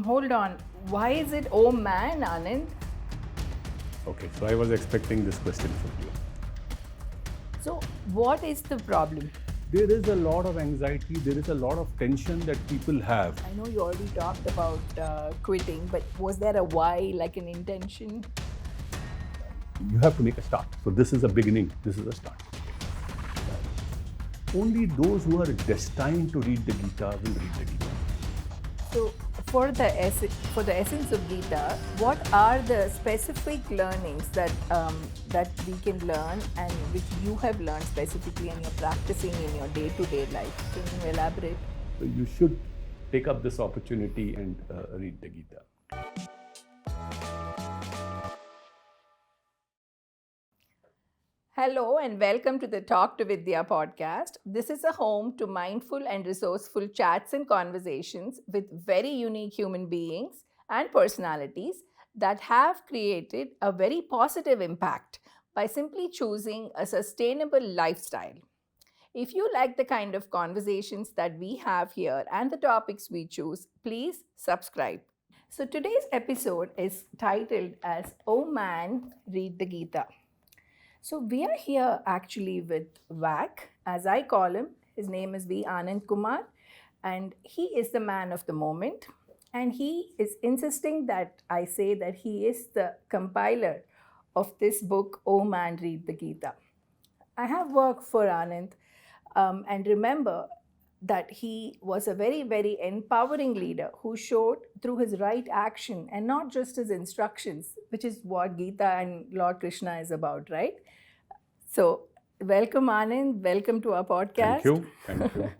Hold on. Why is it oh man, Anand? Okay, so I was expecting this question from you. So, what is the problem? There is a lot of anxiety, there is a lot of tension that people have. I know you already talked about quitting, but was there a why, like an intention? You have to make a start. So this is a beginning, this is a start. Only those who are destined to read the Gita will read the Gita. So, for the essence of Gita, what are the specific learnings that we can learn and which you have learned specifically and you're practicing in your day-to-day life? Can you elaborate? So you should take up this opportunity and read the Gita. Hello and welcome to the Talk to Vidya podcast. This is a home to mindful and resourceful chats and conversations with very unique human beings and personalities that have created a very positive impact by simply choosing a sustainable lifestyle. If you like the kind of conversations that we have here and the topics we choose, please subscribe. So today's episode is titled as Oh Man, Read the Gita. So we are here actually with VAC, as I call him. His name is V. Anand Kumar, and he is the man of the moment. And he is insisting that I say that he is the compiler of this book, Oh Man, Read the Gita. I have worked for Anand and remember that he was a very, very empowering leader who showed through his right action and not just his instructions, which is what Gita and Lord Krishna is about, right? So, welcome Anand, welcome to our podcast. Thank you.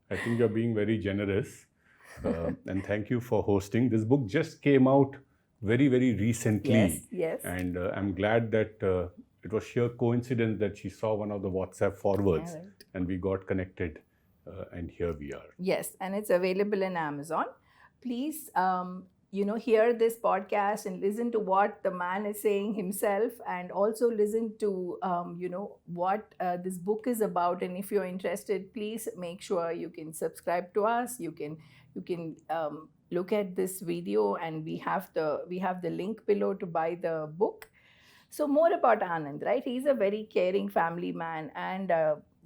I think you're being very generous and thank you for hosting. This book just came out very, very recently. Yes. And I'm glad that it was sheer coincidence that she saw one of the WhatsApp forwards and we got connected and here we are. Yes, and it's available in Amazon. Please, hear this podcast and listen to what the man is saying himself and also listen to, what this book is about. And if you're interested, please make sure you can subscribe to us. You can look at this video and we have the link below to buy the book. So more about Anand, right? He's a very caring family man and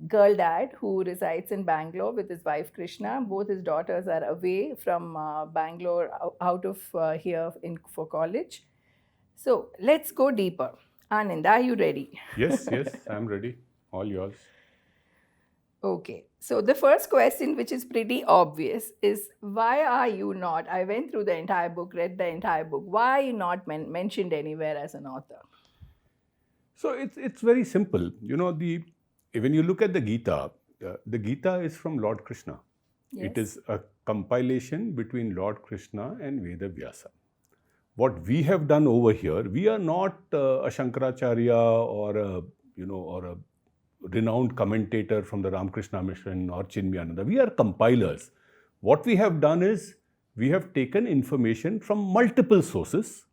girl dad who resides in Bangalore with his wife Krishna. Both his daughters are away from Bangalore, out of here for college. So let's go deeper. Anand, are you ready? Yes, I'm ready. All yours. Okay. So the first question, which is pretty obvious, is why are you not? I went through the entire book, read the entire book. Why are you not mentioned anywhere as an author? So it's very simple. When you look at the Gita is from Lord Krishna. Yes. It is a compilation between Lord Krishna and Veda Vyasa. What we have done over here, we are not a Shankaracharya or a renowned commentator from the Ramakrishna Mission or Chinmayananda. We are compilers. What we have done is we have taken information from multiple sources,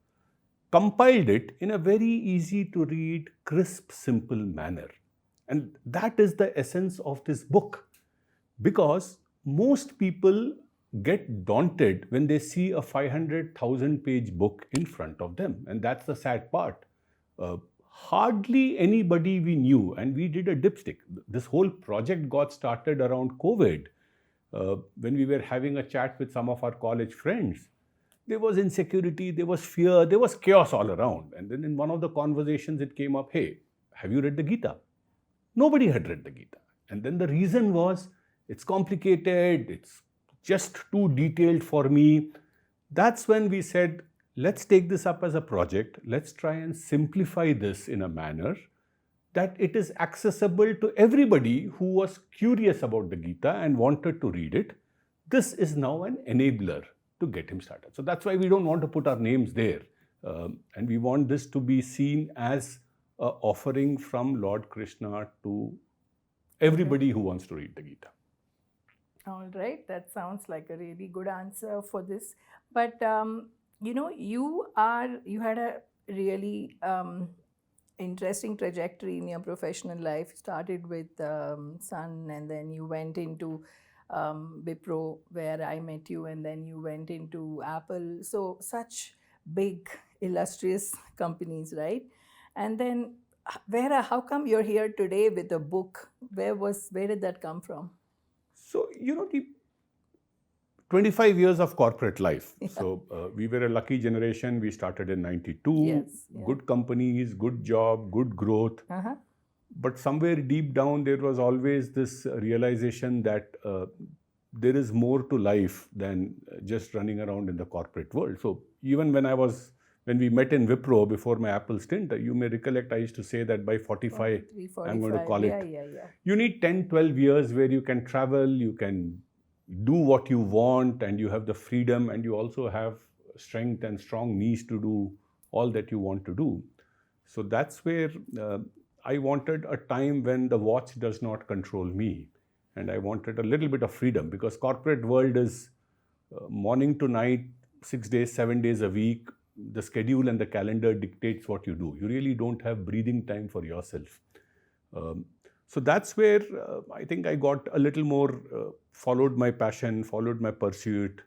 compiled it in a very easy to read, crisp, simple manner. And that is the essence of this book. Because most people get daunted when they see a 500,000 page book in front of them. And that's the sad part. Hardly anybody we knew, and we did a dipstick. This whole project got started around COVID when we were having a chat with some of our college friends. There was insecurity, there was fear, there was chaos all around. And then in one of the conversations, it came up, hey, have you read the Gita? Nobody had read the Gita. And then the reason was, it's complicated, it's just too detailed for me. That's when we said, let's take this up as a project. Let's try and simplify this in a manner that it is accessible to everybody who was curious about the Gita and wanted to read it. This is now an enabler to get him started. So that's why we don't want to put our names there. And we want this to be seen as an offering from Lord Krishna to everybody who wants to read the Gita. All right, that sounds like a really good answer for this. But you had a really interesting trajectory in your professional life. You started with Sun, and then you went into Wipro, where I met you, and then you went into Apple. So such big, illustrious companies, right? And then how come you're here today with a book? Where did that come from? So, the 25 years of corporate life. Yeah. So, we were a lucky generation. We started in 92. Yes. Yeah. Good companies, good job, good growth. Uh-huh. But somewhere deep down, there was always this realization that there is more to life than just running around in the corporate world. So even when we met in Wipro before my Apple stint, you may recollect I used to say that by 45, 43, I'm going to 45. call Yeah, it. yeah, yeah. You need 10, 12 years where you can travel, you can do what you want, and you have the freedom, and you also have strength and strong knees to do all that you want to do. So that's where I wanted a time when the watch does not control me, and I wanted a little bit of freedom, because corporate world is morning to night, 6 days, 7 days a week. The schedule and the calendar dictates what you do. You really don't have breathing time for yourself. So that's where I think I got a little more, followed my passion, followed my pursuit,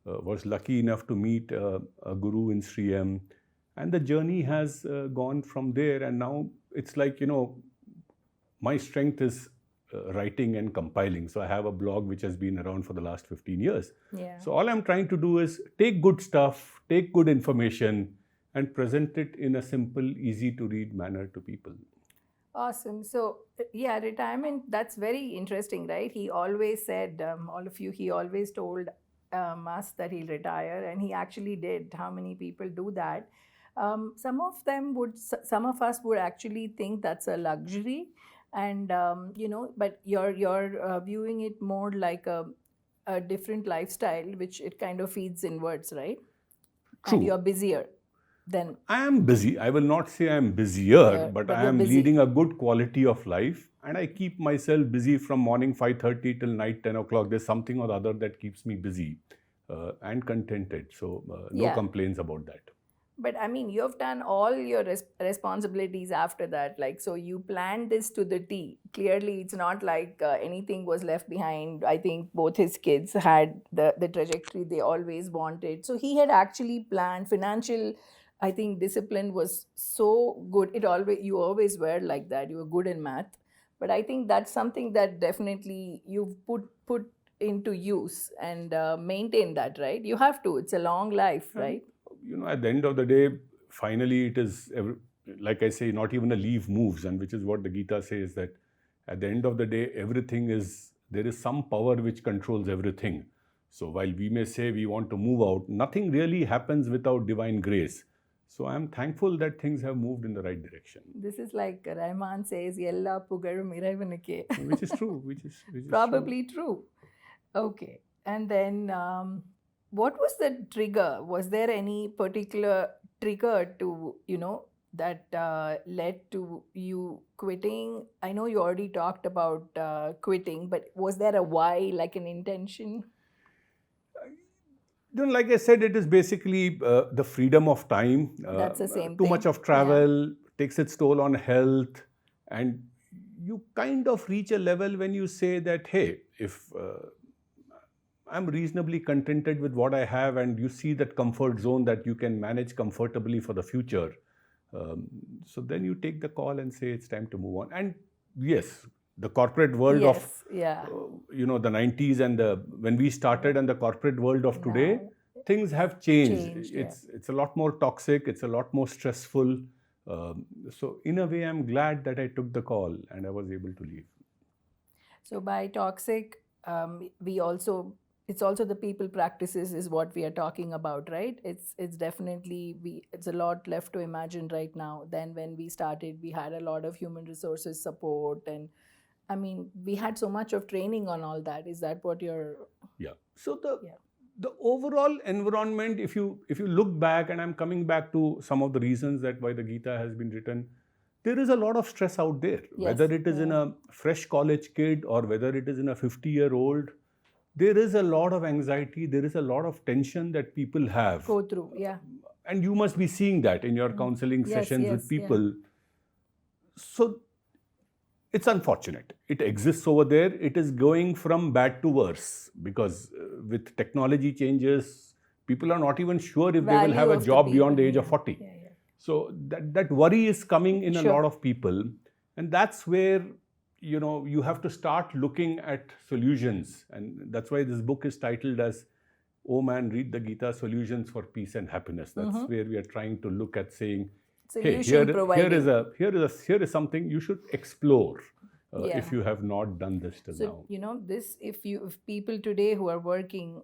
was lucky enough to meet a guru in Sri M. And the journey has gone from there. And now it's like, my strength is writing and compiling. So I have a blog which has been around for the last 15 years. Yeah. So all I'm trying to do is take good stuff, take good information, and present it in a simple, easy to read manner to people. Awesome. So, yeah, retirement, that's very interesting, right? He always said, all of you, he always told us that he'll retire, and he actually did. How many people do that? Some of us would actually think that's a luxury, and but you're viewing it more like a different lifestyle, which it kind of feeds inwards, right? True. And you're busier than. I am busy. I will not say I am busier, but I you're am busy. leading a good quality of life, and I keep myself busy from morning 5:30 till night 10 o'clock. There's something or other that keeps me busy and contented. So no Yeah. complaints about that. But I mean, you've done all your responsibilities after that. Like, so you planned this to the T. Clearly, it's not like anything was left behind. I think both his kids had the trajectory they always wanted. So he had actually planned financial. I think discipline was so good. You always were like that. You were good in math, but I think that's something that definitely you've put into use and maintain that, right? You have to. It's a long life, right? At the end of the day, finally, it is, like I say, not even a leaf moves, and which is what the Gita says, that at the end of the day, there is some power which controls everything. So while we may say we want to move out, nothing really happens without divine grace. So I'm thankful that things have moved in the right direction. This is like Rahman says, Yella pugarum iraivanuke. Which is true. Which is Probably true. Okay. And then what was the trigger? Was there any particular trigger to, that led to you quitting? I know you already talked about quitting, but was there a why, like an intention? Like I said, it is basically the freedom of time. That's the same Too thing. much of travel takes its toll on health, and you kind of reach a level when you say that, hey, if I'm reasonably contented with what I have, and you see that comfort zone that you can manage comfortably for the future. So then you take the call and say it's time to move on. And yes, the corporate world of the 90s and when we started, and the corporate world of today, things have changed. It's a lot more toxic. It's a lot more stressful. So in a way, I'm glad that I took the call and I was able to leave. So by toxic, it's also the people practices is what we are talking about, right? It's definitely it's a lot left to imagine right now than when we started. We had a lot of human resources support, and I mean, we had so much of training on all that. Is that what you're? Yeah. So the overall environment, if you look back, and I'm coming back to some of the reasons that why the Gita has been written, there is a lot of stress out there. Yes. Whether it is in a fresh college kid or whether it is in a 50-year-old, there is a lot of anxiety. There is a lot of tension that people have. Go through, yeah. And you must be seeing that in your counseling sessions with people. So it's unfortunate. It exists over there. It is going from bad to worse because with technology changes, people are not even sure if they will have a job beyond the age of 40. So that worry is coming in a lot of people, and that's where you have to start looking at solutions, and that's why this book is titled as "Oh Man, Read the Gita: Solutions for Peace and Happiness." That's where we are trying to look at saying, hey, here is something you should explore if you have not done this till now. If people today who are working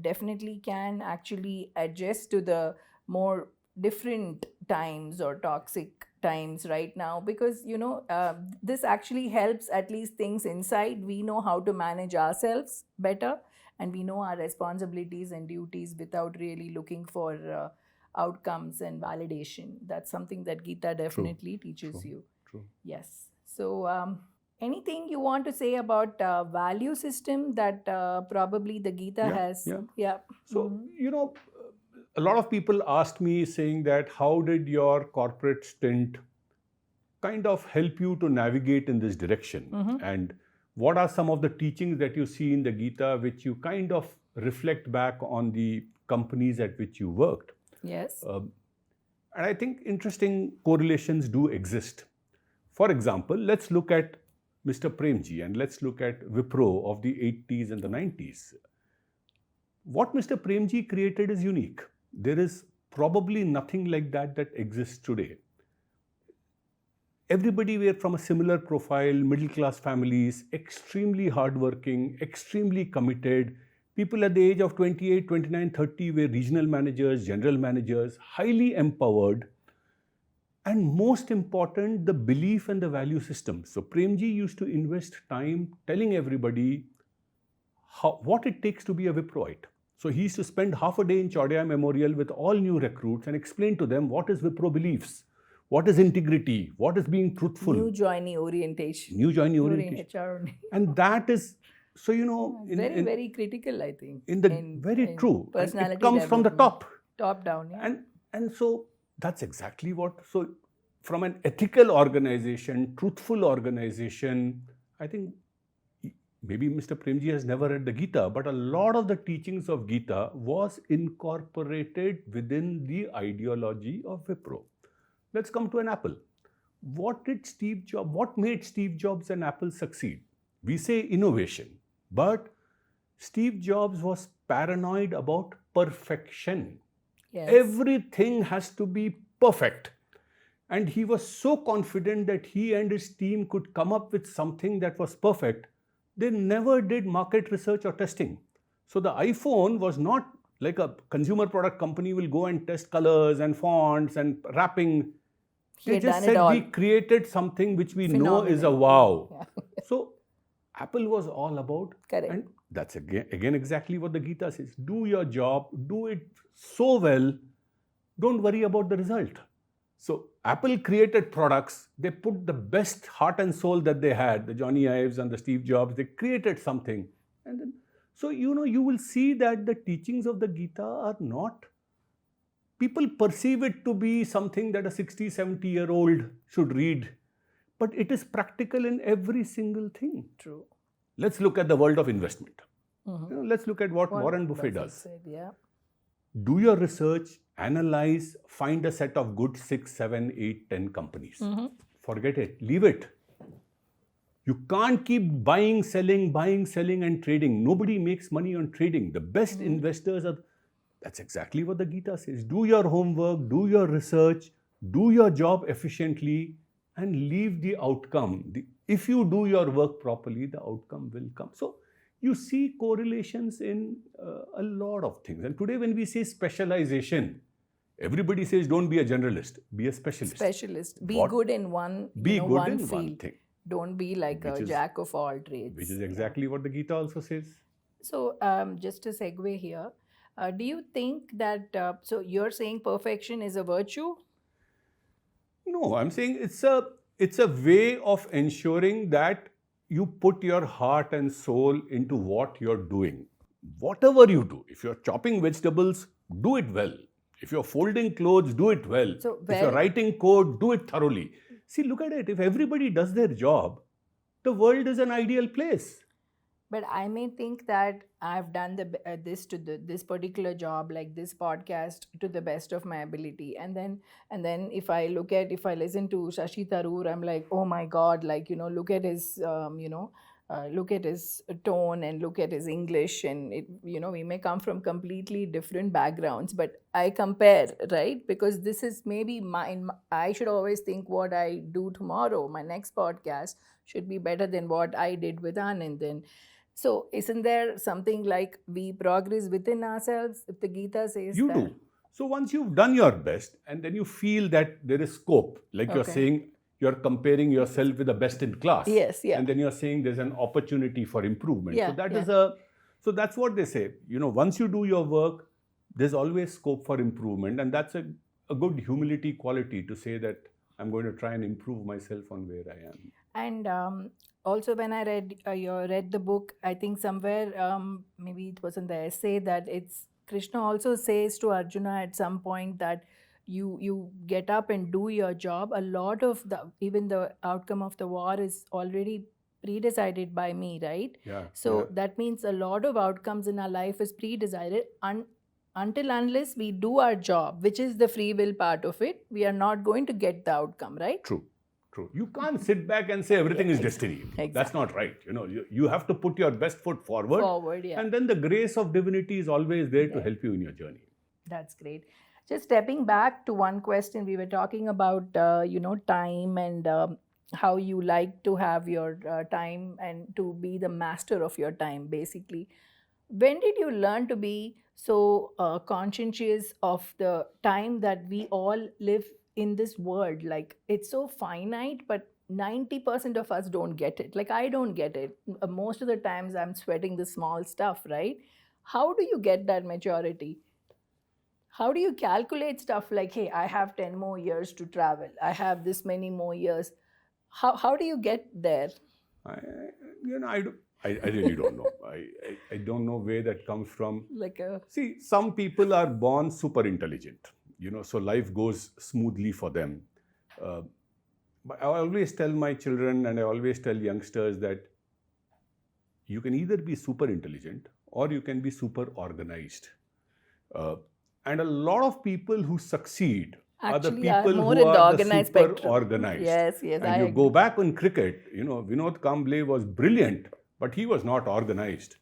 definitely can actually adjust to the more different times or toxic times right now, because this actually helps at least things inside. We know how to manage ourselves better, and we know our responsibilities and duties without really looking for outcomes and validation. That's something that Gita definitely teaches you. True. Yes. So anything you want to say about value system that probably the Gita has? So a lot of people asked me saying that how did your corporate stint kind of help you to navigate in this direction, and what are some of the teachings that you see in the Gita which you kind of reflect back on the companies at which you worked? Yes. And I think interesting correlations do exist. For example, let's look at Mr. Premji and let's look at Wipro of the 80s and the 90s. What Mr. Premji created is unique. There is probably nothing like that exists today. Everybody were from a similar profile, middle class families, extremely hardworking, extremely committed. People at the age of 28, 29, 30 were regional managers, general managers, highly empowered. And most important, the belief and the value system. So Premji used to invest time telling everybody what it takes to be a Wiproite. So he used to spend half a day in Chaudhary Memorial with all new recruits and explain to them what is Wipro beliefs, what is integrity, what is being truthful. New joinee orientation. HR. And that is, so very critical, I think. Very true. Personality it comes from the top. Top down, yeah. And so that's exactly what, so from an ethical organization, truthful organization, I think maybe Mr. Premji has never read the Gita, but a lot of the teachings of Gita was incorporated within the ideology of Wipro. Let's come to an Apple. What made Steve Jobs and Apple succeed? We say innovation, but Steve Jobs was paranoid about perfection. Yes. Everything has to be perfect. And he was so confident that he and his team could come up with something that was perfect. They never did market research or testing. So the iPhone was not like a consumer product company will go and test colors and fonts and wrapping. They just said we created something which we know is a wow. Yeah. So Apple was all about, and that's again exactly what the Gita says. Do your job, do it so well, don't worry about the result. So Apple created products, they put the best heart and soul that they had, the Johnny Ives and the Steve Jobs, they created something. And then, so you will see that the teachings of the Gita are not, people perceive it to be something that a 60, 70-year-old should read, but it is practical in every single thing. True. Let's look at the world of investment. Let's look at what Warren Buffett does. Do your research, analyze, find a set of good 6, 7, 8, 10 companies. Forget it. Leave it. You can't keep buying, selling and trading. Nobody makes money on trading. The best investors are... That's exactly what the Gita says. Do your homework, do your research, do your job efficiently, and leave the outcome. If you do your work properly, the outcome will come. So you see correlations in a lot of things. And today when we say specialization, everybody says don't be a generalist, be a specialist. Be good in one field. One thing. Don't be like a jack of all trades. Which is exactly what the Gita also says. So just a segue here. Do you think that, so you're saying perfection is a virtue? No, I'm saying it's a way of ensuring that you put your heart and soul into what you're doing. Whatever you do, if you're chopping vegetables, do it well. If you're folding clothes, do it well. If you're writing code, do it thoroughly. See, look at it. If everybody does their job, the world is an ideal place. But I may think that I've done this particular job, like this podcast, to the best of my ability, and then if I listen to Shashi Tharoor, I'm like, oh my God, like, look at his look at his tone and look at his English, and we may come from completely different backgrounds, but I compare, right? Because this is maybe mine. I should always think what I do tomorrow, my next podcast, should be better than what I did with Anand. And so, isn't there something like we progress within ourselves if the Gita says You that? do. So once you've done your best and then you feel that there is scope, like you're Okay. saying, you're comparing yourself with the best in class. Yes, yeah. And then you're saying there's an opportunity for improvement. Yeah, So that yeah. is so that's what they say. Once you do your work, there's always scope for improvement. And that's a good humility quality to say that I'm going to try and improve myself on where I am. And also, when I read the book, I think somewhere, maybe it was in the essay, that it's Krishna also says to Arjuna at some point that you get up and do your job. A lot of even the outcome of the war is already pre-decided by me, right? Yeah. So yeah. that means a lot of outcomes in our life is pre-decided. Until unless we do our job, which is the free will part of it, we are not going to get the outcome, right? True. You can't sit back and say everything is destiny. Exactly. That's not right. You have to put your best foot forward. Yeah. And then the grace of divinity is always there to help you in your journey. That's great. Just stepping back to one question, we were talking about time and how you like to have your time and to be the master of your time, basically. When did you learn to be so conscientious of the time that we all live in this world? Like, it's so finite, but 90% of us don't get it. Like, I don't get it. Most of the times I'm sweating the small stuff, right? How do you get that maturity? How do you calculate stuff like, hey, I have 10 more years to travel, I have this many more years? How do you get there? I really don't know. I don't know where that comes from. See, some people are born super intelligent, so life goes smoothly for them. But I always tell my children and I always tell youngsters that you can either be super intelligent or you can be super organized. And a lot of people who succeed are the people who are the super organized. Yes, and you go back on cricket, Vinod Kamble was brilliant, but he was not organized.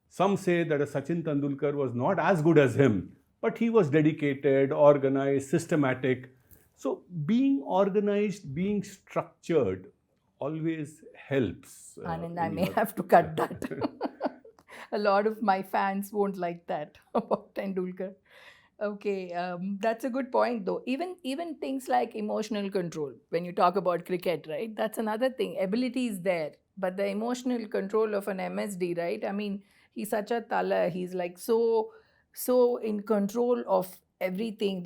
Some say that a Sachin Tendulkar was not as good as him, but he was dedicated, organized, systematic. So being organized, being structured always helps. Anand, I may have to cut that. A lot of my fans won't like that about Tendulkar. Okay, that's a good point though. Even things like emotional control, when you talk about cricket, right? That's another thing. Ability is there, but the emotional control of an MSD, right? I mean, he's such a thala. He's like so in control of everything.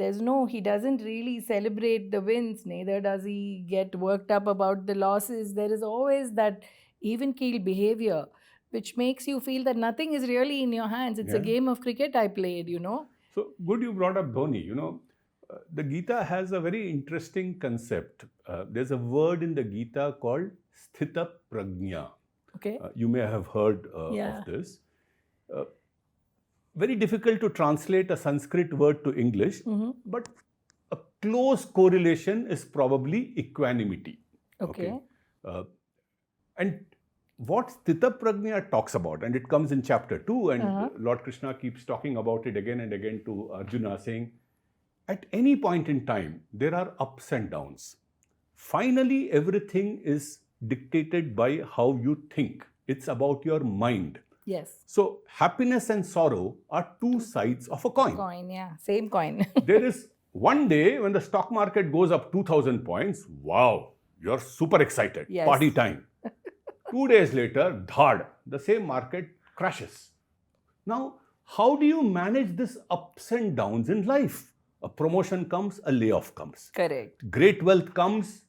He doesn't really celebrate the wins, neither does he get worked up about the losses. There is always that even keel behavior, which makes you feel that nothing is really in your hands. It's a game of cricket I played, So good you brought up Dhoni. The Gita has a very interesting concept. There's a word in the Gita called Sthita Prajna. Okay. You may have heard of this. Very difficult to translate a Sanskrit word to English, but a close correlation is probably equanimity. Okay. And what Sthita Prajna talks about, and it comes in chapter 2, and Lord Krishna keeps talking about it again and again to Arjuna, saying, at any point in time, there are ups and downs. Finally, everything is dictated by how you think. It's about your mind. Yes. So, happiness and sorrow are two sides of a coin. Same coin. There is one day when the stock market goes up 2,000 points, wow, you're super excited, party time. 2 days later, dhad, the same market crashes. Now, how do you manage this ups and downs in life? A promotion comes, a layoff comes. Correct. Great wealth comes,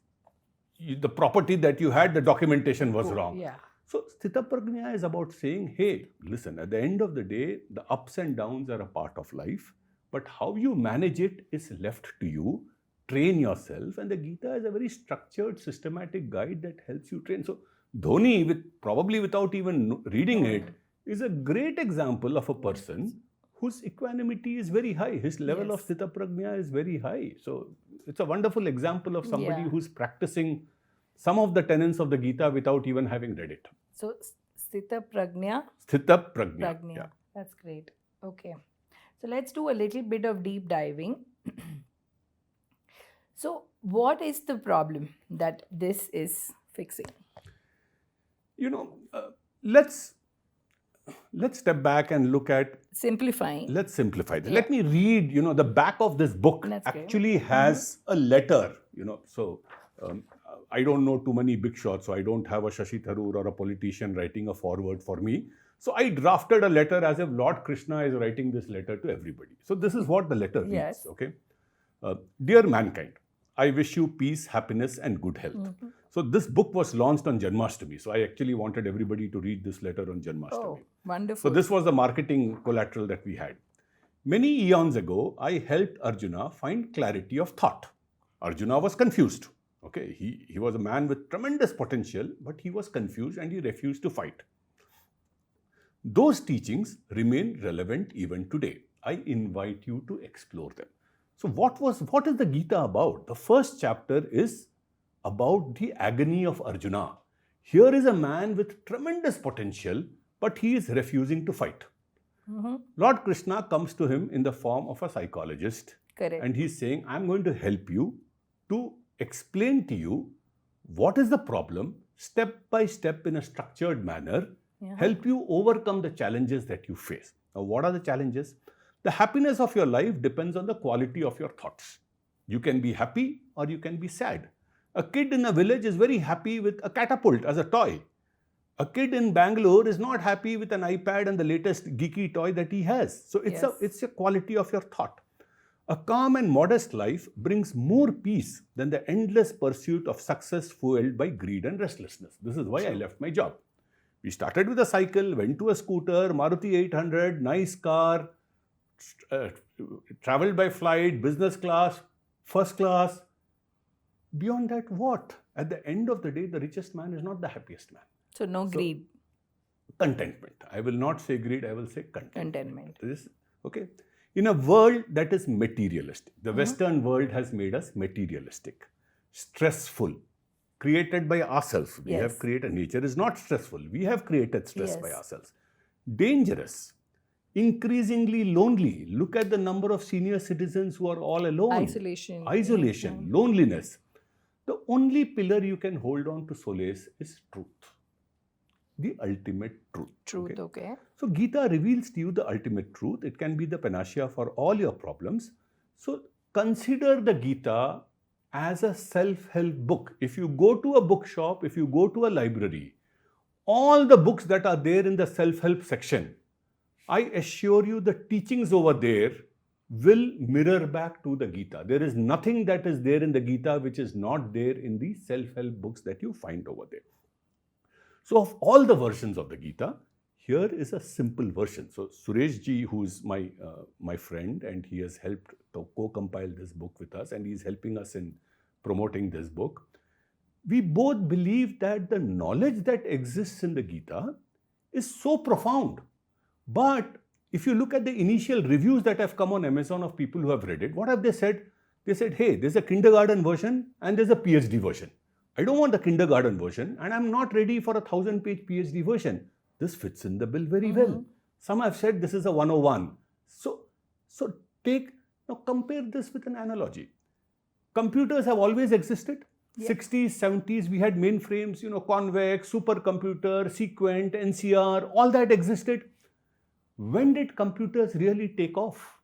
the property that you had, the documentation was wrong. Yeah. So, Sthita Prajna is about saying, hey, listen, at the end of the day, the ups and downs are a part of life, but how you manage it is left to you. Train yourself, and the Gita is a very structured, systematic guide that helps you train. So, Dhoni, probably without even reading it, is a great example of a person whose equanimity is very high. His level of Sthita Prajna is very high. So it's a wonderful example of somebody who's practicing some of the tenets of the Gita without even having read it. So Sthita Prajna. Sthita Prajna. Yeah. That's great. Okay. So let's do a little bit of deep diving. So what is the problem that this is fixing? Let's step back and look at simplifying. Let's simplify this. Let me read, the back of this book actually has a letter, so I don't know too many big shots, so I don't have a Shashi Tharoor or a politician writing a foreword for me. So I drafted a letter as if Lord Krishna is writing this letter to everybody. So this is what the letter reads, okay? Dear mankind, I wish you peace, happiness and good health. So this book was launched on Janmashtami. So I actually wanted everybody to read this letter on Janmashtami. Oh, wonderful. So this was the marketing collateral that we had. Many eons ago, I helped Arjuna find clarity of thought. Arjuna was confused. Okay, he was a man with tremendous potential, but he was confused and he refused to fight. Those teachings remain relevant even today. I invite you to explore them. So what is the Gita about? The first chapter is about the agony of Arjuna. Here is a man with tremendous potential, but he is refusing to fight. Lord Krishna comes to him in the form of a psychologist. Correct. And he's saying, I'm going to help you to explain to you what is the problem, step by step in a structured manner, help you overcome the challenges that you face. Now, what are the challenges? The happiness of your life depends on the quality of your thoughts. You can be happy or you can be sad. A kid in a village is very happy with a catapult as a toy. A kid in Bangalore is not happy with an iPad and the latest geeky toy that he has. So it's a quality of your thought. A calm and modest life brings more peace than the endless pursuit of success fueled by greed and restlessness. This is why I left my job. We started with a cycle, went to a scooter, Maruti 800, nice car, traveled by flight, business class, first class. Beyond that, what? At the end of the day, the richest man is not the happiest man. So no greed. Contentment. I will not say greed, I will say Contentment. Okay. In a world that is materialistic, the Western world has made us materialistic, stressful, created by ourselves. We have created, nature is not stressful. We have created stress by ourselves. Dangerous, increasingly lonely. Look at the number of senior citizens who are all alone. Isolation, loneliness. The only pillar you can hold on to solace is truth. The ultimate truth. Okay. So Gita reveals to you the ultimate truth. It can be the panacea for all your problems. So consider the Gita as a self-help book. If you go to a bookshop, if you go to a library, all the books that are there in the self-help section, I assure you the teachings over there will mirror back to the Gita. There is nothing that is there in the Gita which is not there in the self-help books that you find over there. So of all the versions of the Gita, here is a simple version. So Suresh ji, who is my friend, and he has helped to co-compile this book with us, and he is helping us in promoting this book. We both believe that the knowledge that exists in the Gita is so profound. But if you look at the initial reviews that have come on Amazon of people who have read it, what have they said? They said, hey, there's a kindergarten version and there's a PhD version. I don't want the kindergarten version and I'm not ready for a 1,000-page PhD version. This fits in the bill very well. Some have said this is a 101. So compare this with an analogy. Computers have always existed. 60s, 70s, we had mainframes, convex, supercomputer, Sequent, NCR, all that existed. When did computers really take off?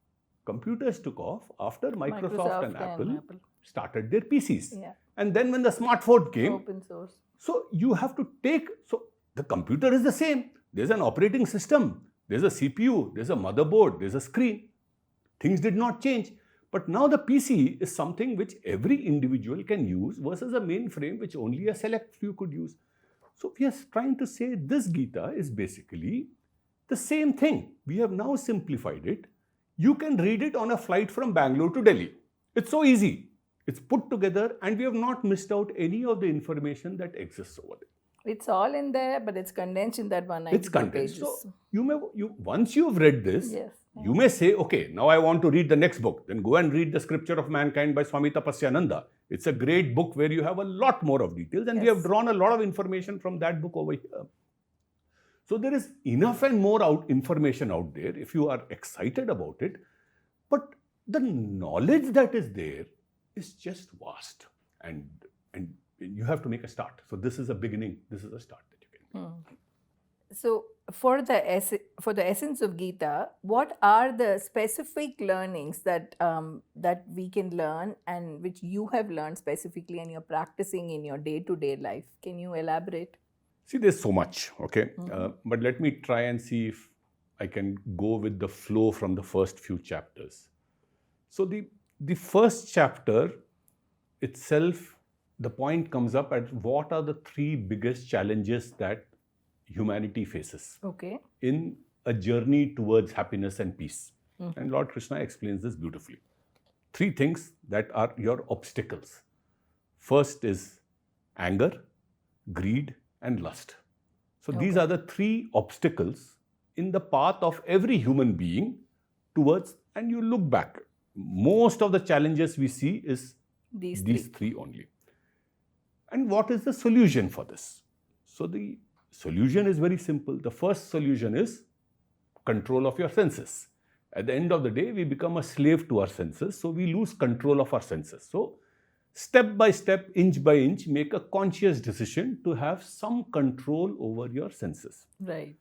Computers took off after Microsoft and Apple started their PCs. And then when the smartphone came, open source. So you have to the computer is the same. There's an operating system, there's a CPU, there's a motherboard, there's a screen. Things did not change. But now the PC is something which every individual can use versus a mainframe which only a select few could use. So we are trying to say this Gita is basically the same thing. We have now simplified it. You can read it on a flight from Bangalore to Delhi. It's so easy. It's put together and we have not missed out any of the information that exists over there. It's all in there, but it's condensed in that It's 192 condensed. pages. So once you've read this, Yes. you may say, okay, now I want to read the next book. Then go and read The Scripture of Mankind by Swami Tapasyananda. It's a great book where you have a lot more of details, and we have Yes. drawn a lot of information from that book over here. So there is enough and more information out there if you are excited about it. But the knowledge that is there is just vast, and you have to make a start. So this is a beginning. This is a start that you can make. So, for the essence of Gita, what are the specific learnings that that we can learn, and which you have learned specifically and you're practicing in your day-to-day life? Can you elaborate? See, there's so much, okay? But let me try and see if I can go with the flow from the first few chapters. So the first chapter itself, the point comes up at what are the three biggest challenges that humanity faces in a journey towards happiness and peace. And Lord Krishna explains this beautifully. Three things that are your obstacles. First is anger, greed, and lust. So these are the three obstacles in the path of every human being towards, and you look back, most of the challenges we see is these three only. And what is the solution for this? So the solution is very simple. The first solution is control of your senses. At the end of the day, we become a slave to our senses, so we lose control of our senses. So step by step, inch by inch, make a conscious decision to have some control over your senses. Right.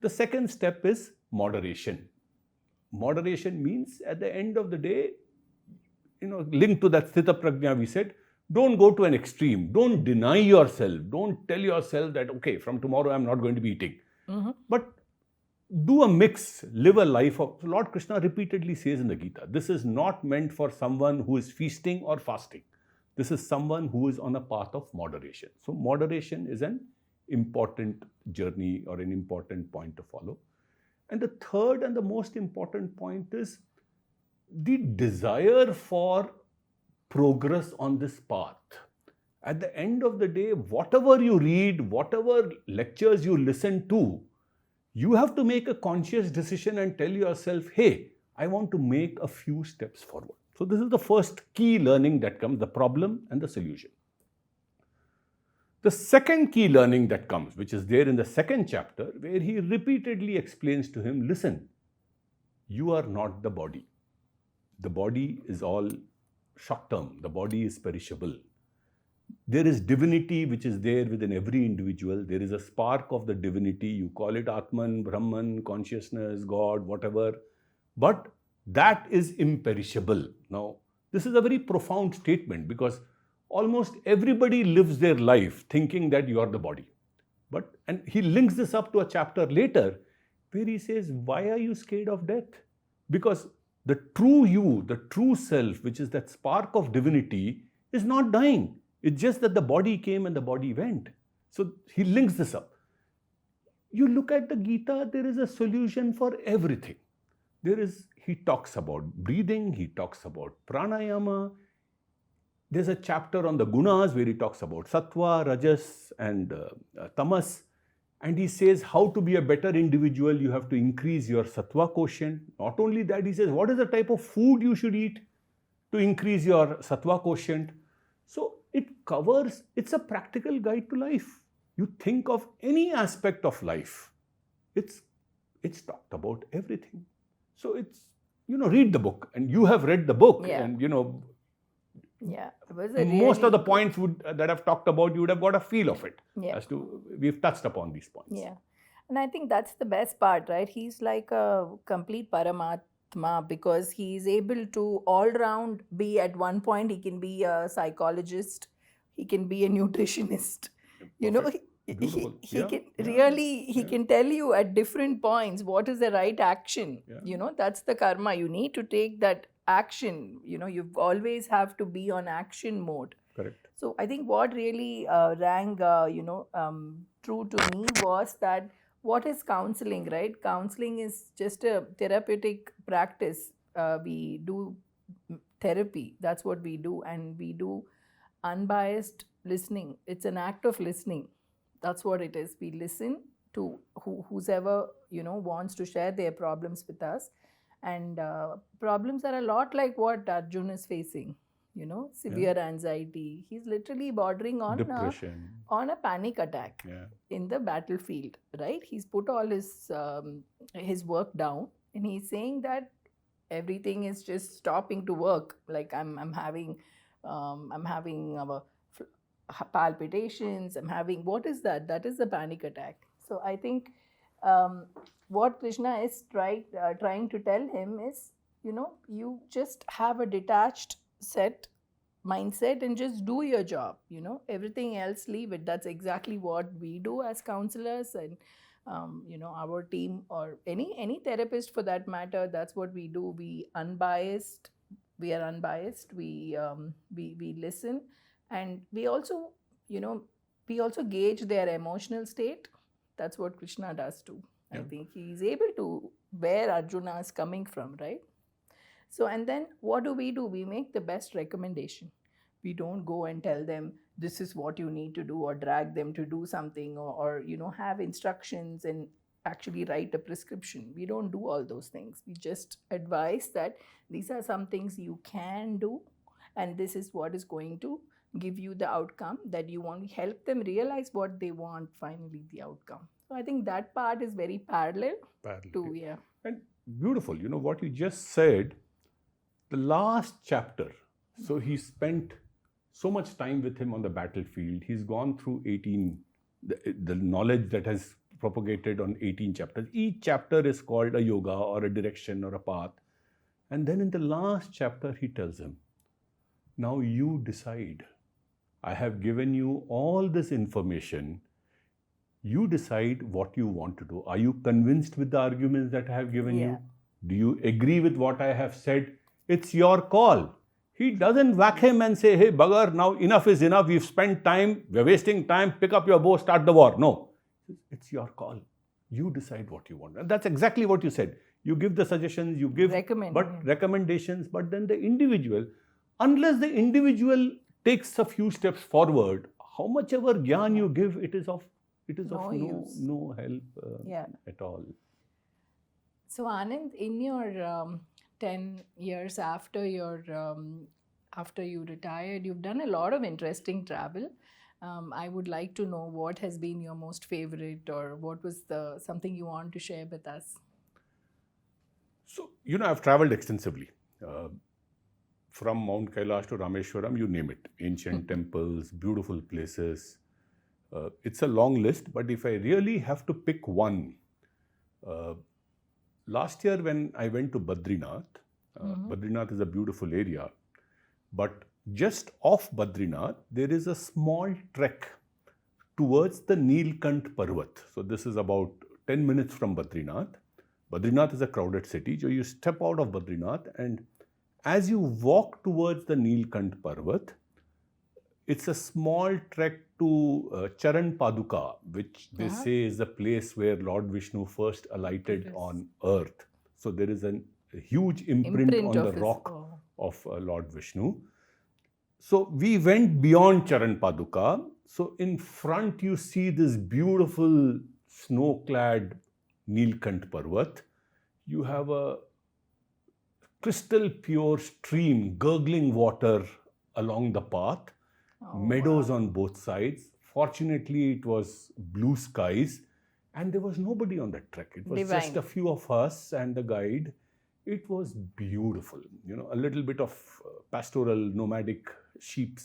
The second step is moderation. Moderation means at the end of the day, linked to that Sthita Prajna we said, don't go to an extreme. Don't deny yourself. Don't tell yourself that, okay, from tomorrow I'm not going to be eating. But do a mix, live a life of, Lord Krishna repeatedly says in the Gita, this is not meant for someone who is feasting or fasting. This is someone who is on a path of moderation. So moderation is an important journey or an important point to follow. And the third and the most important point is the desire for progress on this path. At the end of the day, whatever you read, whatever lectures you listen to, you have to make a conscious decision and tell yourself, hey, I want to make a few steps forward. So this is the first key learning that comes, the problem and the solution. The second key learning that comes, which is there in the second chapter, where he repeatedly explains to him, listen, you are not the body. The body is all short term. The body is perishable. There is divinity which is there within every individual. There is a spark of the divinity. You call it Atman, Brahman, consciousness, God, whatever. But that is imperishable. Now, this is a very profound statement because almost everybody lives their life thinking that you are the body. And he links this up to a chapter later where he says, why are you scared of death? Because the true you, the true self, which is that spark of divinity, is not dying. It's just that the body came and the body went. So he links this up. You look at the Gita, there is a solution for everything. He talks about breathing, he talks about pranayama. There's a chapter on the gunas where he talks about sattva, rajas, and tamas. And he says how to be a better individual, you have to increase your sattva quotient. Not only that, he says what is the type of food you should eat to increase your sattva quotient. So it's a practical guide to life. You think of any aspect of life, it's talked about everything. So read the book, and you have read the book, and most of the points that I've talked about, you would have got a feel of it. As to we've touched upon these points. Yeah, and I think that's the best part, right? He's like a complete Paramatma because he's able to all round be at one point. He can be a psychologist, he can be a nutritionist. He can tell you at different points what is the right action. That's the karma. You need to take that action. You always have to be on action mode. Correct. So I think what really rang true to me was that what is counseling, right? Counseling is just a therapeutic practice. We do therapy. That's what we do, and we do unbiased listening. It's an act of listening. That's what it is. We listen to whoever wants to share their problems with us, and problems are a lot like what Arjun is facing. Severe anxiety. He's literally bordering on Depression. On a panic attack Yeah. in the battlefield. Right? He's put all his work down, and he's saying that everything is just stopping to work. Like I'm having palpitations. I'm having, what is that? That is the panic attack. So I think um, what Krishna is trying to tell him is, you just have a detached set mindset and just do your job. Everything else, leave it. That's exactly what we do as counselors, and our team, or any therapist for that matter. That's what we do. We are unbiased. We listen, and we also gauge their emotional state. That's what Krishna does too. I think he's able to where Arjuna is coming from, right? So, and then what do? We make the best recommendation. We don't go and tell them this is what you need to do, or drag them to do something, or have instructions and actually write a prescription. We don't do all those things. We just advise that these are some things you can do, and this is what is going to give you the outcome that you want. Help them realize what they want, finally the outcome. So I think that part is very parallel to, yeah. And beautiful, what you just said, the last chapter. So he spent so much time with him on the battlefield. He's gone through 18, the knowledge that has propagated on 18 chapters. Each chapter is called a yoga or a direction or a path. And then in the last chapter, he tells him, now you decide. I have given you all this information. You decide what you want to do. Are you convinced with the arguments that I have given you? Do you agree with what I have said? It's your call. He doesn't whack him and say, hey, Bhagar, now enough is enough. We've spent time. We're wasting time. Pick up your bow, start the war. No, it's your call. You decide what you want. And that's exactly what you said. You give the suggestions, you give recommendations, but then the individual, unless the individual takes a few steps forward, how much ever gyan you give, it is of no help at all. So Anand, in your 10 years after after you retired, you've done a lot of interesting travel. I would like to know what has been your most favorite, or what was something you want to share with us. So, I've traveled extensively. From Mount Kailash to Rameshwaram, you name it. Ancient temples, beautiful places. It's a long list, but if I really have to pick one, last year when I went to Badrinath, Badrinath is a beautiful area, but just off Badrinath, there is a small trek towards the Nilkant Parvat. So this is about 10 minutes from Badrinath. Badrinath is a crowded city, so you step out of Badrinath, and as you walk towards the Nilkant Parvat, it's a small trek to Charan Paduka, which they say is the place where Lord Vishnu first alighted on earth. So there is a huge imprint on the rock of Lord Vishnu. So we went beyond Charan Paduka. So in front you see this beautiful snow-clad Nilkant Parvat. You have a crystal pure stream, gurgling water along the path. Meadows on both sides. Fortunately, it was blue skies, and there was nobody on the trek. It was just a few of us and the guide. It was beautiful, a little bit of pastoral, nomadic sheep,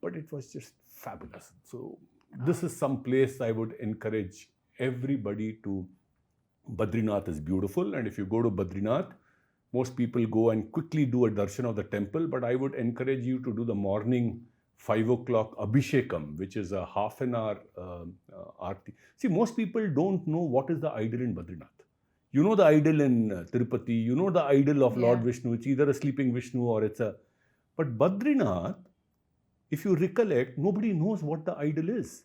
but it was just fabulous. So this is some place I would encourage everybody to. Badrinath is beautiful, and if you go to Badrinath, most people go and quickly do a darshan of the temple, but I would encourage you to do the morning 5 o'clock Abhishekam, which is a half an hour aarti. See, most people don't know what is the idol in Badrinath. You know the idol in Tirupati, you know the idol of Lord Vishnu. It's either a sleeping Vishnu or it's a... But Badrinath, if you recollect, nobody knows what the idol is.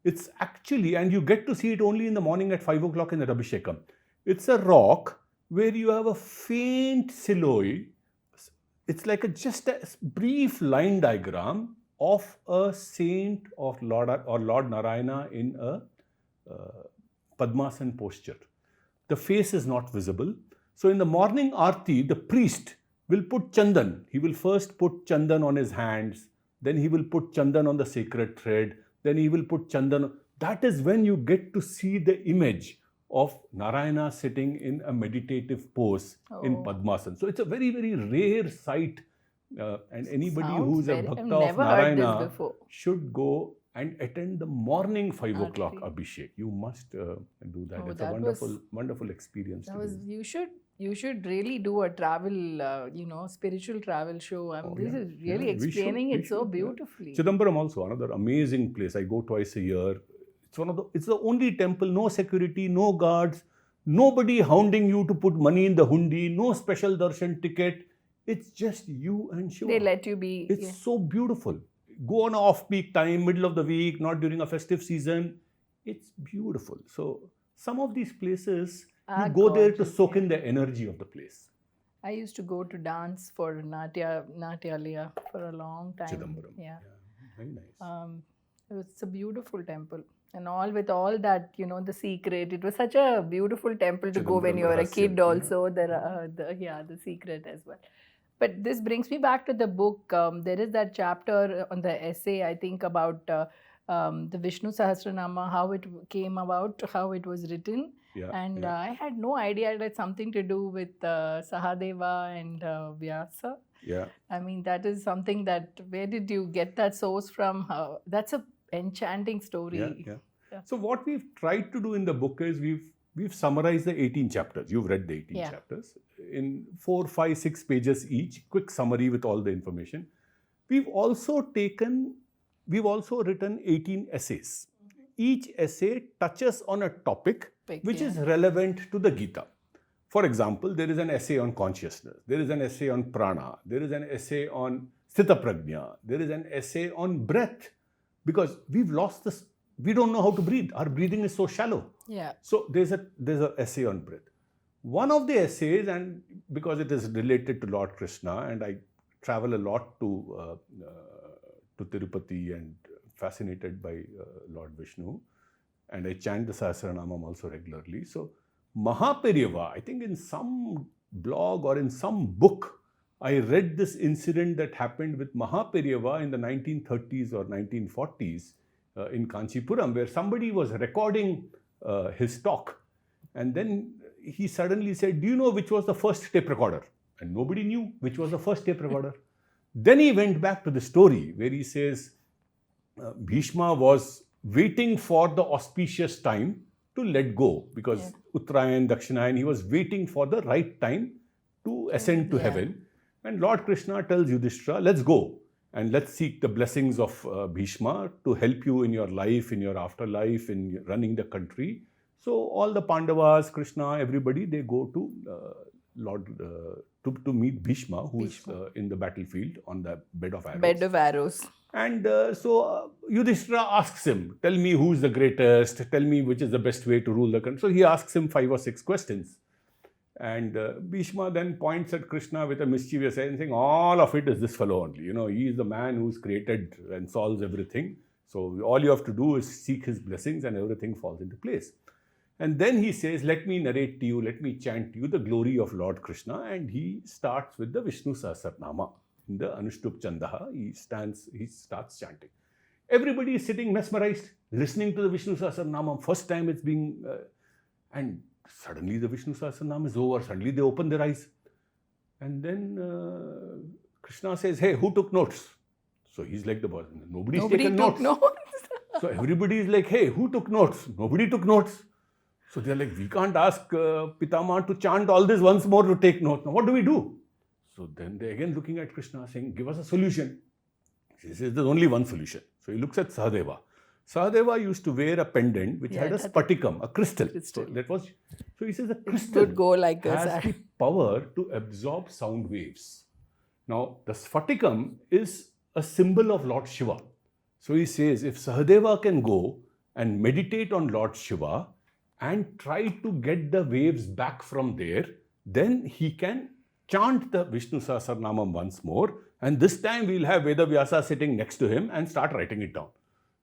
It's actually, and you get to see it only in the morning at 5 o'clock in the Abhishekam. It's a rock where you have a faint silhouette. It's like just a brief line diagram, of a saint of Lord Narayana in a Padmasana posture. The face is not visible. So in the morning Aarti, the priest will put chandan. He will first put chandan on his hands, then he will put chandan on the sacred thread, then he will put chandan. That is when you get to see the image of Narayana sitting in a meditative pose in Padmasana. So it's a very, very rare sight. And anybody who is a bhakta of Narayana should go and attend the morning 5 o'clock Abhishek. You must do that. It's a wonderful, wonderful experience. You should really do a travel, spiritual travel show. This is really explaining it so beautifully. Chidambaram also, another amazing place. I go twice a year. It's the only temple, no security, no guards, nobody hounding you to put money in the hundi, no special darshan ticket. It's just you and Shiva. They let you be. It's so beautiful. Go on off-peak time, middle of the week, not during a festive season. It's beautiful. So some of these places, you go there to soak in the energy of the place. I used to go to dance for Natyalaya for a long time. Chidambaram. Yeah. Very nice. It's a beautiful temple. And with all that, the secret. It was such a beautiful temple to go when you were a kid also. The secret as well. But this brings me back to the book. There is that chapter on the essay, I think, about the Vishnu Sahasranama, how it came about, how it was written. I had no idea it had something to do with Sahadeva and Vyasa. Yeah. I mean, that is something where did you get that source from? That's a enchanting story. Yeah. So what we've tried to do in the book is we've summarized the 18 chapters. You've read the 18 chapters in 4, 5, 6 pages each. Quick summary with all the information. We've also written 18 essays. Each essay touches on a topic which is relevant to the Gita. For example, there is an essay on consciousness. There is an essay on prana. There is an essay on sthita prajna. There is an essay on breath. Because we've lost this, we don't know how to breathe. Our breathing is so shallow. Yeah. So there's an essay on breath. One of the essays, and because it is related to Lord Krishna, and I travel a lot to Tirupati and fascinated by Lord Vishnu, and I chant the Sahasranamam also regularly. So Mahaperyava, I think in some blog or in some book, I read this incident that happened with Mahaperyava in the 1930s or 1940s in Kanchipuram, where somebody was recording his talk. And then he suddenly said, "Do you know which was the first tape recorder?" And nobody knew which was the first tape recorder. Then he went back to the story where he says, Bhishma was waiting for the auspicious time to let go because Uttarayan, Dakshinayan, he was waiting for the right time to ascend to heaven. And Lord Krishna tells Yudhishthira, let's go and let's seek the blessings of Bhishma to help you in your life, in your afterlife, in running the country. So all the Pandavas, Krishna, everybody, they go to to meet Bhishma, who is in the battlefield on the bed of arrows. And so Yudhishthira asks him, tell me who's the greatest, tell me which is the best way to rule the country. So he asks him 5 or 6 questions. And Bhishma then points at Krishna with a mischievous eye and saying, all of it is this fellow only. You know, he is the man who's created and solves everything. So all you have to do is seek his blessings and everything falls into place. And then he says, let me narrate to you, let me chant to you the glory of Lord Krishna. And he starts with the Vishnu Sahasranama. In the Anushtup Chandaha, he starts chanting. Everybody is sitting mesmerized, listening to the Vishnu Sahasranama. First time it's being, and suddenly the Vishnu Sahasranama is over. Suddenly they open their eyes. And then Krishna says, hey, who took notes? So he's like the boss. Nobody's taken notes. So everybody is like, hey, who took notes? Nobody took notes. So they're like, we can't ask Pitama to chant all this once more to take notes. Now what do we do? So then they're again looking at Krishna saying, give us a solution. He says, there's only one solution. So he looks at Sahadeva. Sahadeva used to wear a pendant which had a spatikam, a crystal. So he says the crystal would go like has the power to absorb sound waves. Now the spatikam is a symbol of Lord Shiva. So he says if Sahadeva can go and meditate on Lord Shiva and try to get the waves back from there, then he can chant the Vishnu Sahasranamam once more, and this time we'll have Veda Vyasa sitting next to him and start writing it down.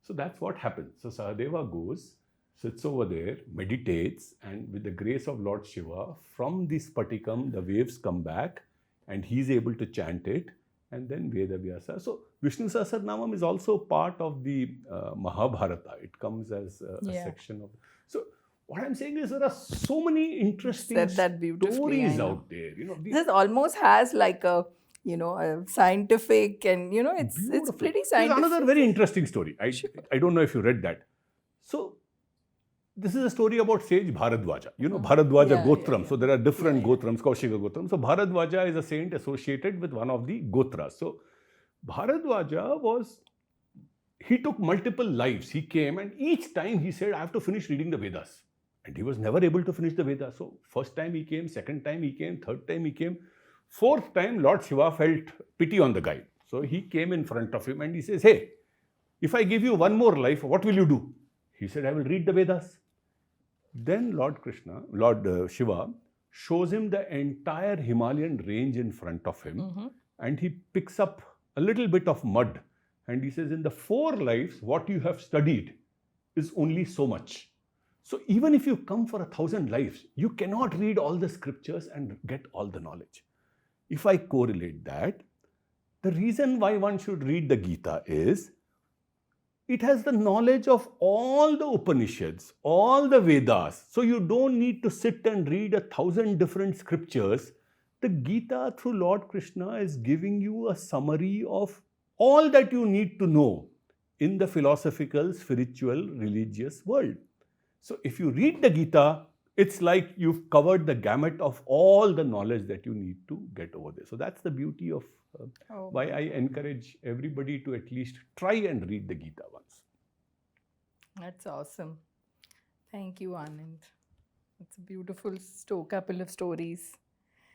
So that's what happens. So Sahadeva goes, sits over there, meditates, and with the grace of Lord Shiva, from the Spatikam, the waves come back, and he's able to chant it, and then Veda Vyasa. So Vishnu Sahasranamam is also part of the Mahabharata. It comes as a section of. So what I'm saying is there are so many interesting stories out there. This almost has like a a scientific, and it's pretty scientific. There's another very interesting story. I don't know if you read that. So this is a story about sage Bharadwaja. Bharadwaja Gotram. So there are different Gotrams, Kaushika Gotram. So Bharadwaja is a saint associated with one of the Gotras. So Bharadwaja he took multiple lives. He came, and each time he said, I have to finish reading the Vedas. And he was never able to finish the Vedas. So first time he came, second time he came, third time he came. Fourth time, Lord Shiva felt pity on the guy. So he came in front of him and he says, hey, if I give you one more life, what will you do? He said, I will read the Vedas. Then Lord Shiva shows him the entire Himalayan range in front of him, and he picks up a little bit of mud, and he says, in the 4 lives, what you have studied is only so much. So even if you come for 1,000 lives, you cannot read all the scriptures and get all the knowledge. If I correlate that, the reason why one should read the Gita is it has the knowledge of all the Upanishads, all the Vedas. So you don't need to sit and read 1,000 different scriptures. The Gita through Lord Krishna is giving you a summary of all that you need to know in the philosophical, spiritual, religious world. So if you read the Gita, it's like you've covered the gamut of all the knowledge that you need to get over there. So that's the beauty of why I encourage everybody to at least try and read the Gita once. That's awesome. Thank you, Anand. It's a beautiful couple of stories.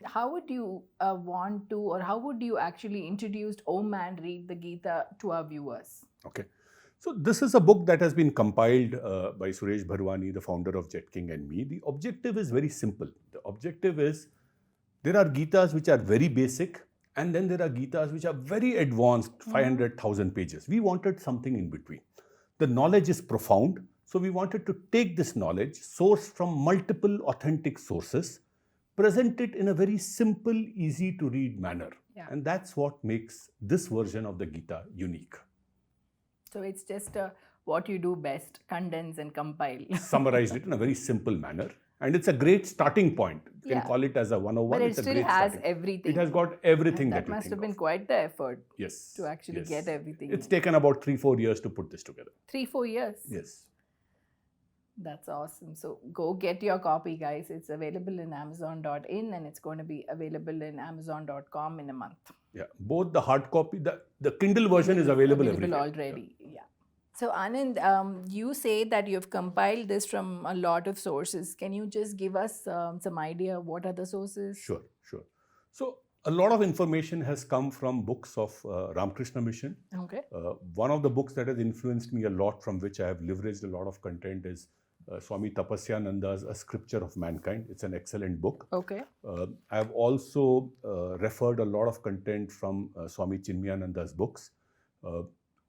How would you want to, or how would you actually introduce Om and Read the Gita to our viewers? Okay. So this is a book that has been compiled by Suresh Bharwani, the founder of Jet King, and me. The objective is very simple. The objective is there are Gitas which are very basic, and then there are Gitas which are very advanced, 500,000 pages. We wanted something in between. The knowledge is profound, so we wanted to take this knowledge, sourced from multiple authentic sources, present it in a very simple, easy to read manner. Yeah. And that's what makes this version of the Gita unique. So it's just what you do best, condense and compile. Summarized it in a very simple manner. And it's a great starting point. You can call it as a 101. But it still has everything. It has got everything that must have been quite the effort. Yes. To actually get everything. It's taken about 3-4 years to put this together. 3-4 years? Yes. That's awesome. So go get your copy, guys. It's available in Amazon.in, and it's going to be available in Amazon.com in a month. Yeah, both the hard copy, the Kindle version is available everywhere. Already. Yeah. So Anand, you say that you've compiled this from a lot of sources. Can you just give us some idea what are the sources? Sure. So a lot of information has come from books of Ramakrishna Mission. Okay. One of the books that has influenced me a lot, from which I have leveraged a lot of content, is Swami Tapasyananda's A Scripture of Mankind. It's an excellent book. Okay. I have also referred a lot of content from Swami Chinmayananda's books.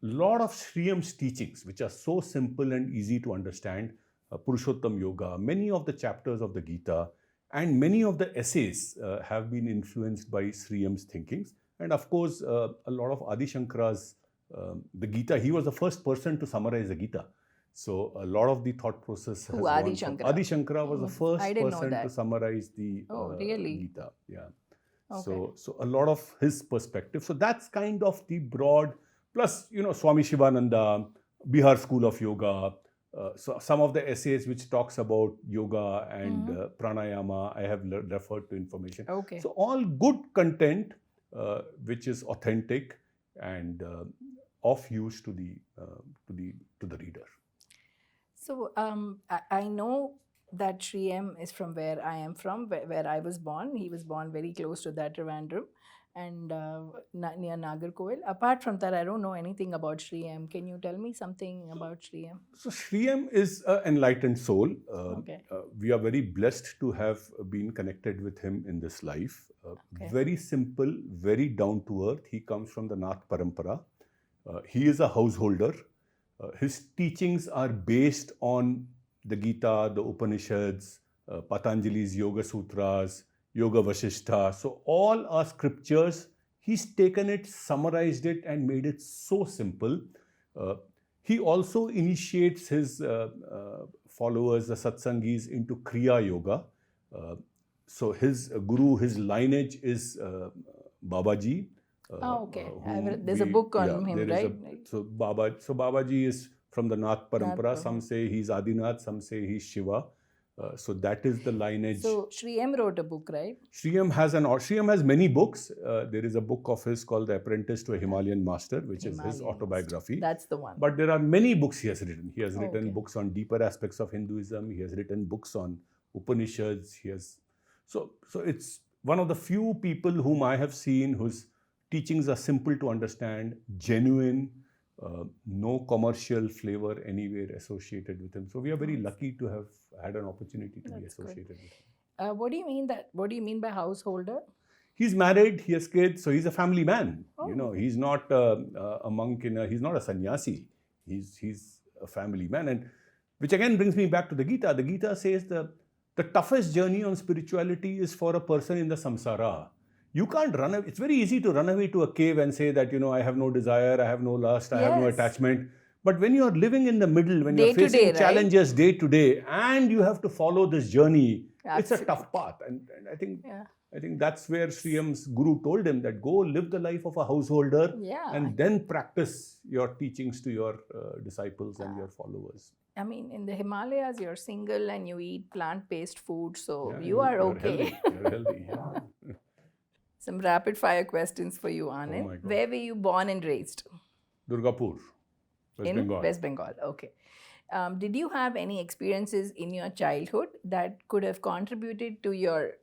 Lot of Shriyam's teachings, which are so simple and easy to understand. Purushottam Yoga, many of the chapters of the Gita, and many of the essays have been influenced by Shriyam's thinkings. And of course, a lot of Adi Shankara's, the Gita, he was the first person to summarize the Gita. So a lot of the thought process has Adi Shankara? Adi Shankara was the first person to summarize the Gita. Yeah. Okay. So a lot of his perspective. So that's kind of the broad, plus, Swami Shivananda, Bihar School of Yoga. So some of the essays which talks about yoga and pranayama, I have referred to information. Okay. So all good content which is authentic and of use to the reader. So I know that Shriyam is from where I am from, where I was born. He was born very close to that Trivandrum. and near Nagarkoil. Apart from that, I don't know anything about Sri M. Can you tell me something about Sri M? So Sri M is an enlightened soul. Okay. We are very blessed to have been connected with him in this life. Okay. Very simple, very down to earth. He comes from the Nath Parampara. He is a householder. His teachings are based on the Gita, the Upanishads, Patanjali's Yoga Sutras, Yoga Vasishtha. So all are scriptures. He's taken it, summarized it, and made it so simple. He also initiates his followers, the satsangis, into Kriya Yoga. So his guru, his lineage is Babaji. Okay. There's a book on him, right? So Babaji is from the Nath Parampara. Some say he's Adinath, some say he's Shiva. So that is the lineage. So Sri M wrote a book, right? Sri M has many books. There is a book of his called The Apprentice to a Himalayan Master, which is his autobiography. That's the one. But there are many books he has written. He has written books on deeper aspects of Hinduism. He has written books on Upanishads. So it's one of the few people whom I have seen whose teachings are simple to understand, genuine, no commercial flavor anywhere associated with him. So we are very lucky to have had an opportunity to be associated with him. What do you mean by householder? He's married, he has kids, so he's a family man. He's not a monk, he's not a sannyasi. He's a family man. And which again brings me back to the Gita. The Gita says the toughest journey on spirituality is for a person in the samsara. You can't run away. It's very easy to run away to a cave and say that, I have no desire, I have no lust, I have no attachment. But when you are living in the middle, when you're facing challenges day to day, and you have to follow this journey, it's a tough path. And I think that's where Sri M's guru told him that go live the life of a householder and then practice your teachings to your disciples and your followers. I mean, in the Himalayas, you're single and you eat plant-based food, so you are okay. You're healthy. Yeah. Some rapid fire questions for you, Anand. Where were you born and raised? Durgapur, Bengal. West Bengal, okay. Did you have any experiences in your childhood that could have contributed to your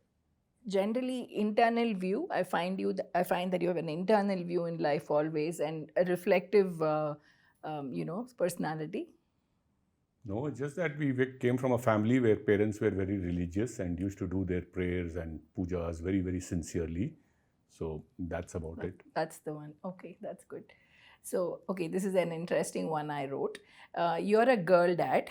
generally internal view? I find that you have an internal view in life always and a reflective, personality. No, it's just that we came from a family where parents were very religious and used to do their prayers and pujas very, very sincerely. So that's about it. That's the one. Okay, that's good. So, this is an interesting one I wrote. You're a girl dad.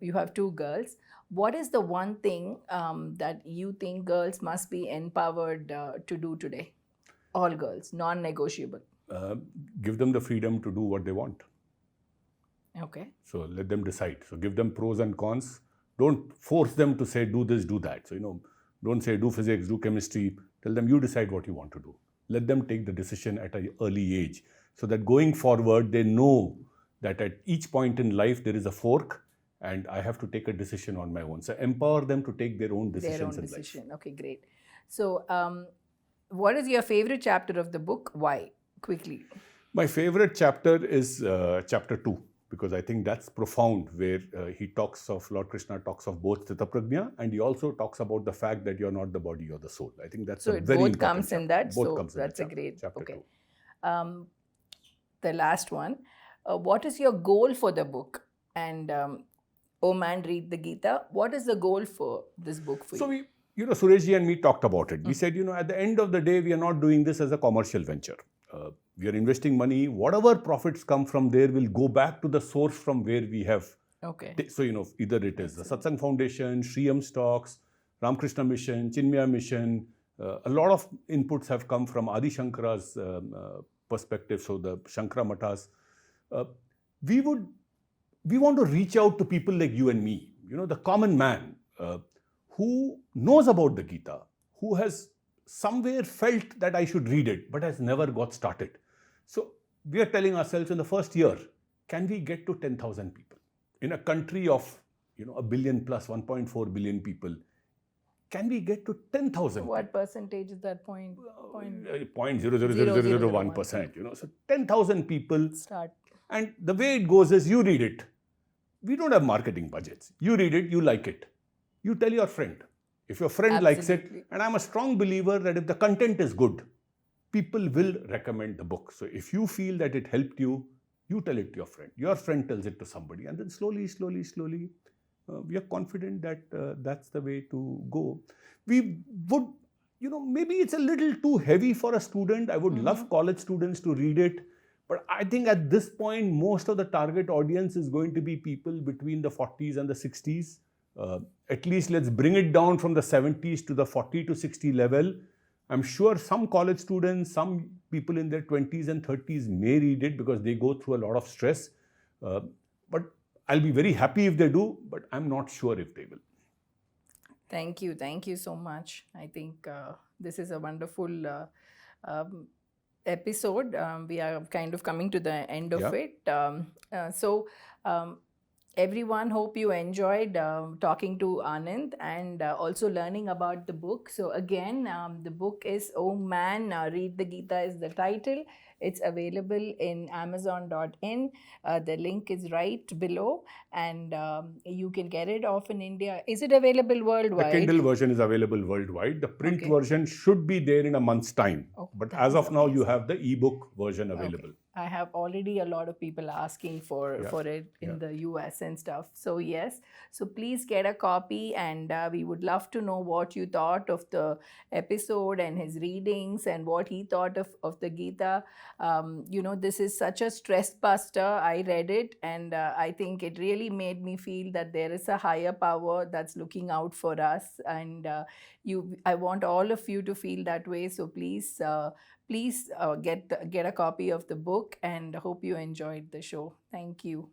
You have two girls. What is the one thing that you think girls must be empowered to do today? All girls, non-negotiable. Give them the freedom to do what they want. Okay. So let them decide. So give them pros and cons. Don't force them to say do this, do that. So, don't say do physics, do chemistry. Tell them you decide what you want to do. Let them take the decision at an early age so that going forward, they know that at each point in life, there is a fork and I have to take a decision on my own. So empower them to take their own decisions in life. Okay, great. So what is your favorite chapter of the book? Why? Quickly. My favorite chapter is chapter 2. Because I think that's profound, where Lord Krishna talks of both Sthitāprajña, and he also talks about the fact that you're not the body, you're the soul. I think that's a very important comes chapter. in that. Both so comes that's in that a great. chapter Okay. 2. The last one. What is your goal for the book? And oh man, read the Gita. What is the goal for this book for you? So Sureshji and me talked about it. We said, at the end of the day, we are not doing this as a commercial venture. We are investing money. Whatever profits come from there will go back to the source from where we have. Okay. So, either it is the Satsang Foundation, Sri M Stocks, Ramakrishna Mission, Chinmaya Mission. A lot of inputs have come from Adi Shankara's perspective, so the Shankara Matas. We want to reach out to people like you and me, the common man who knows about the Gita, who has somewhere felt that I should read it, but has never got started. So we are telling ourselves in the first year, can we get to 10,000 people? In a country of, a billion plus, 1.4 billion people, can we get to 10,000? What percentage is that point? 0.00001%. So 10,000 people. Start. And the way it goes is you read it. We don't have marketing budgets. You read it, you like it. You tell your friend. If your friend likes it, and I'm a strong believer that if the content is good, people will recommend the book. So if you feel that it helped you, you tell it to your friend tells it to somebody, and then slowly, we are confident that that's the way to go. We would, maybe it's a little too heavy for a student. I would love college students to read it. But I think at this point, most of the target audience is going to be people between the 40s and the 60s. At least let's bring it down from the 70s to the 40 to 60 level. I'm sure some college students, some people in their 20s and 30s may read it because they go through a lot of stress. But I'll be very happy if they do, but I'm not sure if they will. Thank you. Thank you so much. I think this is a wonderful episode. We are kind of coming to the end of it. Everyone, hope you enjoyed talking to Anand and also learning about the book. So again, the book is Oh Man, Read the Gita is the title. It's available in amazon.in. The link is right below, and you can get it off in India. Is it available worldwide? The Kindle version is available worldwide. The print version should be there in a month's time. But as of now, you have the ebook version available. I have already a lot of people asking for it in the US and stuff. So yes, so please get a copy, and we would love to know what you thought of the episode and his readings and what he thought of the Gita. This is such a stress buster. I read it, and I think it really made me feel that there is a higher power that's looking out for us, and I want all of you to feel that way. So please get a copy of the book, and hope you enjoyed the show. Thank you.